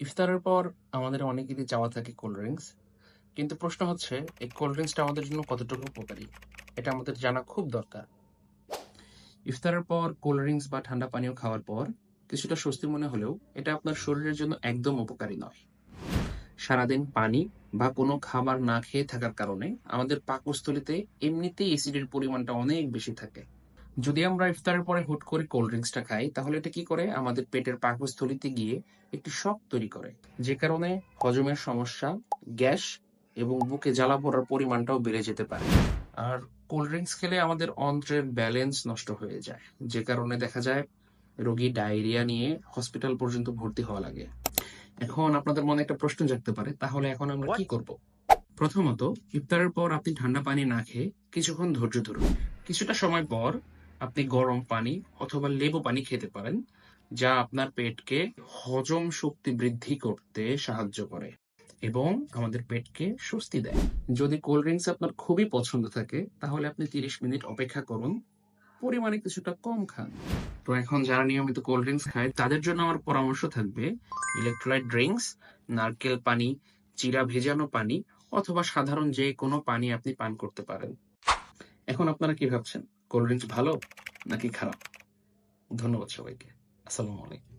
ইফতারের পর আমাদের অনেকেরই চাওয়া থাকে কোল্ড ড্রিঙ্কস। কিন্তু প্রশ্ন হচ্ছে, এই কোল্ড ড্রিঙ্কসটা আমাদের জন্য কতটুকু উপকারী? এটা আমাদের জানা খুব দরকার। ইফতারের পর কোল্ড ড্রিঙ্কস বা ঠান্ডা পানীয় খাওয়ার পর কিছুটা স্বস্তি মনে হলেও এটা আপনার শরীরের জন্য একদম উপকারী নয়। সারাদিন পানি বা কোনো খাবার না খেয়ে থাকার কারণে আমাদের পাকস্থলীতে এমনিতেই অ্যাসিডের পরিমাণটা অনেক বেশি থাকে। যদি আমরা ইফতারের পরে হুট করে কোল্ড ড্রিঙ্কসটা খাই, তাহলে এটা কি করে আমাদের পেটের পাকস্থলীতে গিয়ে একটি শক তৈরি করে, যে কারণে হজমের সমস্যা, গ্যাস এবং বুকে জ্বালা পোড়ার পরিমাণটাও বেড়ে যেতে পারে। আর কোল্ড ড্রিঙ্কস খেলে আমাদের অন্ত্রের ব্যালেন্স নষ্ট হয়ে যায়, যে কারণে দেখা যায় রোগী ডায়রিয়া নিয়ে হসপিটাল পর্যন্ত ভর্তি হওয়া লাগে। এখন আপনাদের মনে একটা প্রশ্ন জাগতে পারে, তাহলে এখন আমরা কি করব? প্রথমত, ইফতারের পর আপনি ঠান্ডা পানি না খেয়ে কিছুক্ষণ ধৈর্য ধরুন। কিছুটা সময় পর আপনি গরম পানি অথবা লেবু পানি খেতে পারেন, যা আপনার পেটকে হজম শক্তি বৃদ্ধি করতে সাহায্য করে এবং আমাদের পেটকে স্বস্তি দেয়। যদি কোল্ড ড্রিঙ্কস আপনার খুবই পছন্দ থাকে, তাহলে আপনি 30 মিনিট অপেক্ষা করুন, পরিমাণে কিছুটা কম খান। তো এখন যারা নিয়মিত কোল্ড ড্রিঙ্কস খায়, তাদের জন্য আমার পরামর্শ থাকবে ইলেকট্রোলাইট ড্রিঙ্কস, নারকেল পানি, চিরা ভেজানো পানি অথবা সাধারণ যে কোনো পানি আপনি পান করতে পারেন। এখন আপনারা কি ভাবছেন, কোল্ড ড্রিঙ্কস ভালো নাকি খারাপ? ধন্যবাদ সবাইকে। আসসালামু আলাইকুম।